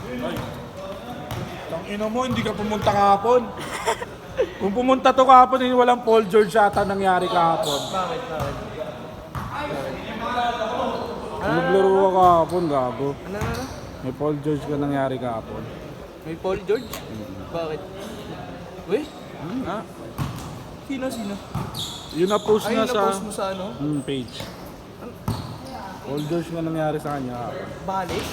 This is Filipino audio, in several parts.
Ay, tang ina mo, hindi ka pumunta kahapon. Kung pumunta to kahapon, hindi walang Paul George ata nangyari kahapon. Bakit? Bakit? Naglaro ka kahapon, gago. Ano? May Paul George ka nangyari kahapon. May Paul George? Bakit? Uy? Ha? Sino? Yun na-post Ay, na sa na-post mo sa ano? page. Paul George nga nangyari sa kanya kahapon. Balik?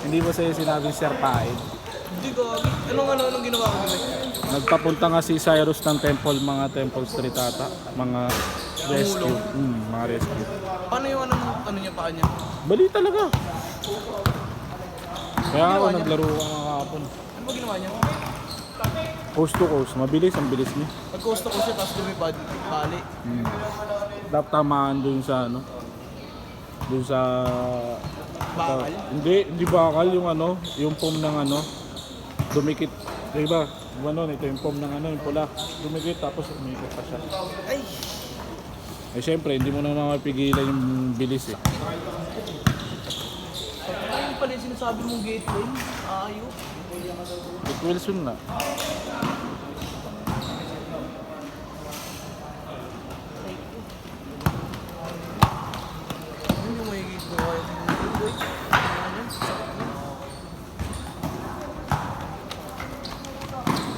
Hindi ba sa'yo sinabing Sir Paid? Hindi ko. Anong ginawa ko nila? Nagpapunta nga si Cyrus ng temple, mga temple street ata. Mga rescue. Mga rescue. Paano yung ano niya pa kanya? Bali talaga. Kaya ako Ginawa niya? naglaro ka nga kahapon. Ano ba ginawa niya? Coast to coast. Mabilis, ang bilis niya. Nag-costa ko siya tapos lumipad. Balik. Dapat tamaan dun sa ano. Dun sa... Bakal? Hindi bakal yung ano. Yung foam ng ano. Dumikit. Diba? Yung ano, ito yung foam ng ano, yung pula. Dumikit tapos umikot pa siya. Ay! Eh syempre, hindi mo na mapigilan yung bilis eh. Ayun pala yung sinasabi mong gateway. Ayok. It Wilson na. Ano yung may gateway? Gateway? Ano yan?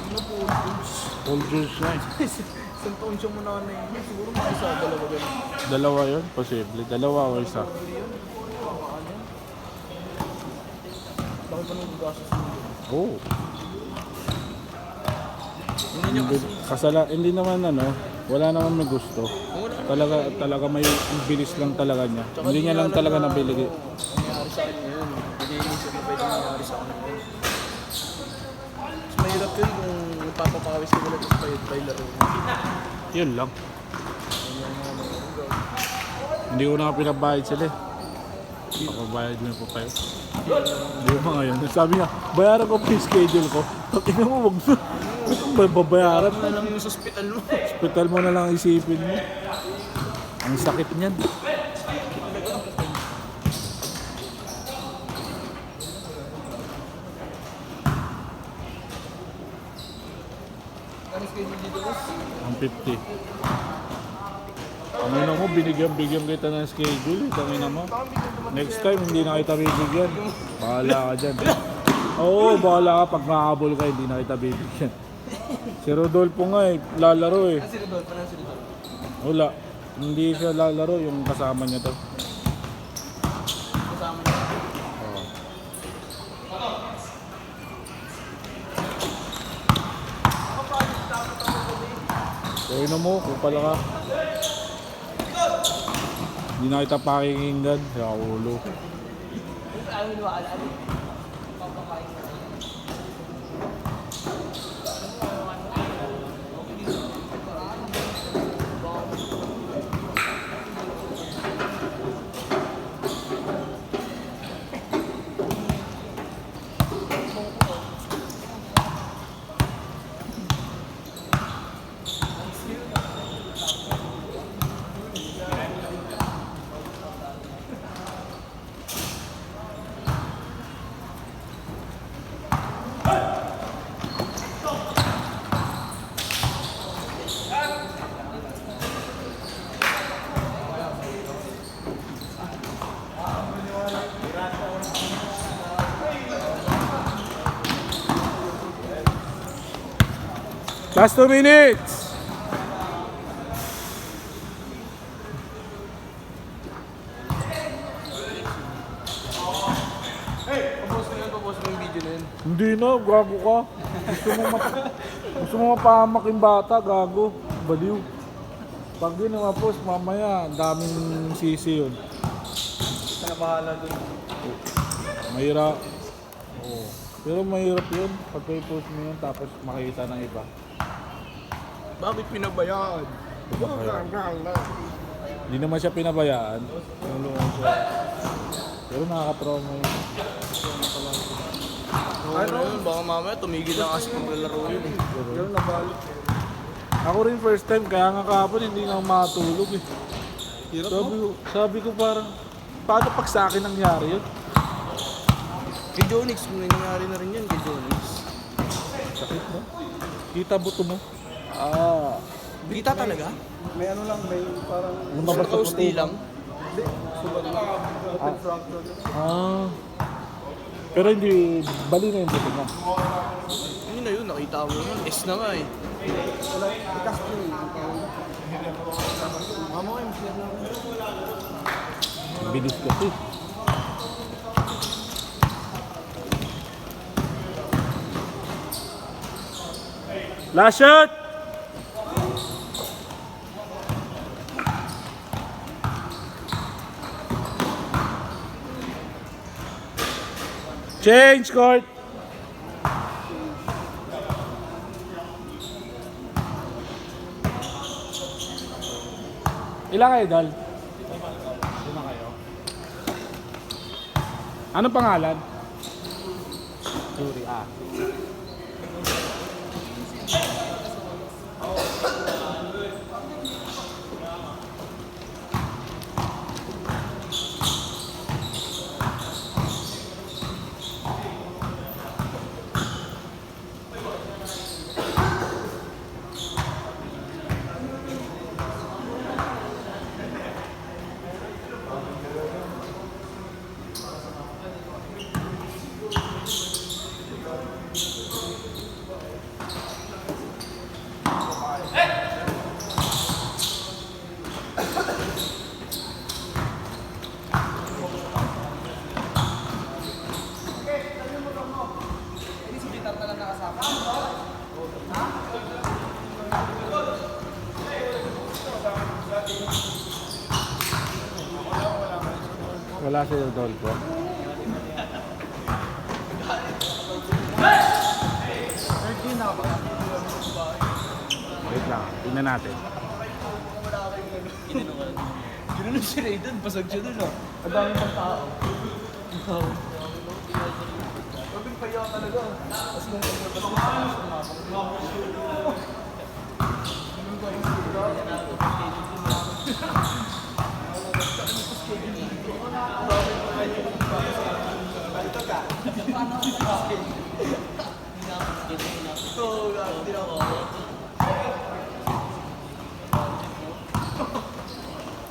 Ano po? Paul George na eh. Isang taon siya muna na yun. Siguro mga isa, dalawa ganun. Dalawa yun, posible. Dalawa o isa. Laki pa nung gagastos mo. Oo. Hindi niya kasi. Hindi naman ano, wala naman may gusto. Talaga may bilis lang talaga niya. Hindi niya lang talaga nabili. Nangyari sa akin yun. Hindi inisip na pwede nangyari sa akin yun. Mas mahirap yun kung papapawis ka ulit sa pay laro. Yun lang. Hindi ko na nga pinabayad sila eh. Papabayad mo po kayo. Hindi ko pa ngayon. Sabi niya, bayaran ko pa yung schedule ko. Tingnan mo, wag mo. Babayaran Ano na lang yung sa hospital mo. Hospital mo na lang isipin mo. Ang sakit niyan. Ano schedule dito boss? Ang 50. Ang ina mo, binigyan kita ng schedule. Ang ina mo. Next time, hindi na kita bibigyan. Bahala ka dyan. Oo, bahala ka. Pag mahabol ka, hindi na kita bibigyan. Si Rodolfo nga eh, lalaro eh. Ano si Rodolfo? Ano si Rodolfo? Wala. Hindi siya lalaro, yung kasama niya to. Kasama niya. So ina mo, kupala ka. Hindi na kita pakikinggan. Sa ulo. Ano yung wala? Last 2 minutes! Papost mo yung video na yun. Hindi na, gago ka. Gusto mo mapahamak yung bata, gago. Baliw. Pag yun ang post, mamaya, ang daming sisi yun. Sana bahala dun. Mahirap. Oo. Pero mahirap yun. Pag i-post mo yun, tapos makita ng iba. Bakit pinabayaan? Hindi naman siya pinabayaan. Tinulungan siya. Pero nakaka-trauma yun. Ano yun? Baka mamaya tumigil lang kasi maglalaro yun eh. Ganun na balik. Ako rin first time, kaya nga kahapon hindi na ako makatulog eh. Hirap Sabi ko parang, paano pag sa akin nangyari yun? Kay Jonix, kung nangyari na rin yan kay Jonix. Sakit mo. Kita buto mo. Kita talaga? May ano lang, may parang... Lumabas sa Kausti puto. lang. Hindi, sulat lang. Open fracture. Pero hindi, bali na yung buto mo. Yun na yun, nakita mo yun. S na nga eh. Wala, ikas ko yun. Mama ko yung share na. Bilis kasi. Last shot! Change court! Ilan kayo, Dol? Lima kayo. Anong pangalan? Yuri, Wala si Rodolfo. Wait lang, tingnan natin. Gano'n si Raiden, pasag siya dun ah. Ang dami pang tao. Pagod pa yun talaga. Tapos nung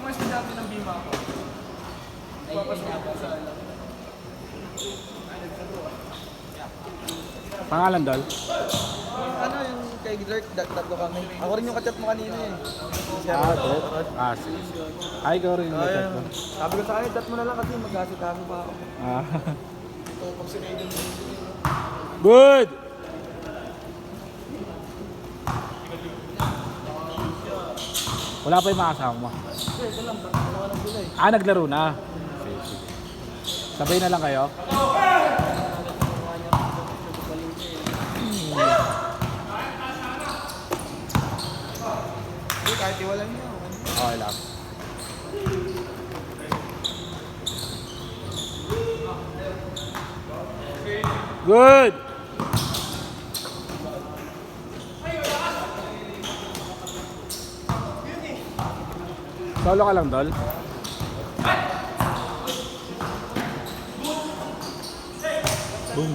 mas natin ng bima ko. Pangalan, Dol? Ano yung kay Dirk, tatlo kami. Ako rin yung kachat mo kanina eh. Dirk? Sige. Ay, ikaw rin yung chat ko. Sabi ko sa kanya, chat mo na lang kasi mag-asikaso pa ako. Ito, pag si Raiden Good! Wala pa yung mga kasama mo. Ito lang, dalawa lang sila eh. Naglaro na. Sige, sige. Sabay na lang kayo. Hindi, kahit iwalan niya. Okay lang. Good! Solo ka lang, Dol? Boom.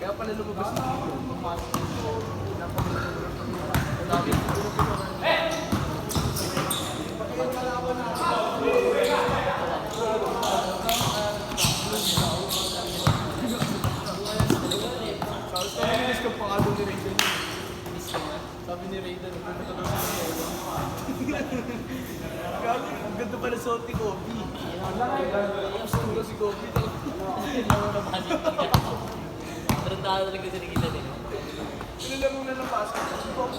Kaya pala lumabas na sabi ni Raiden, pumunta daw sa Solo. Gago, ang ganda pa na suot ni Kobe. Ang suot si Kobe. Tarantado talaga sa nakita din. Pinalaro na ng basketball.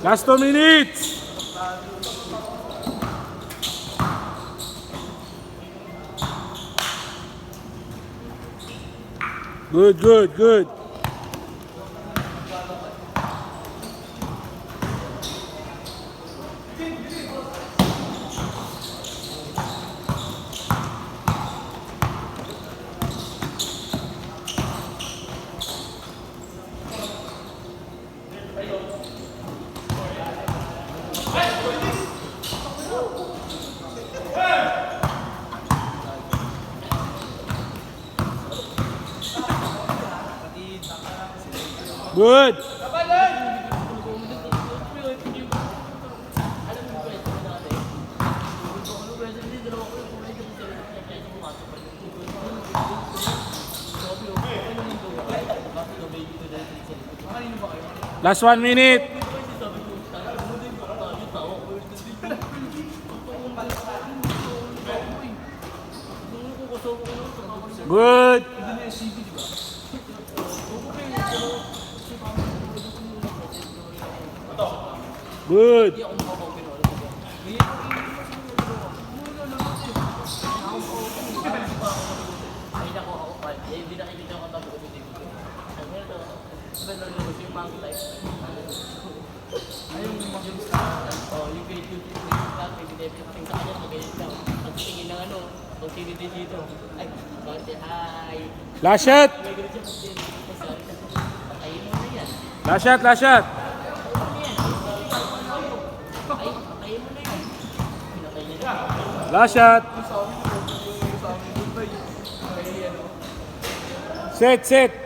Last 2 minutes. Good, good, good. Good. Last 1 minute. Good. Good. Ay, nako ako pa. Hindi nakikita ko tabi ko dito. Ang ito, sabi na yung mang life. Ay, yung yung grade 2 class, may binibigay sa kanya, magalit daw. Pagtingin ng ano, kung sino din dito. Ay, bakit hi. Last shot. May ganun siya pagtingin. Ay, sorry. Patayin mo na yan. Last shot, last shot. Ay, patayin mo na yan. Pinatay niya na. Last shot. Set, set.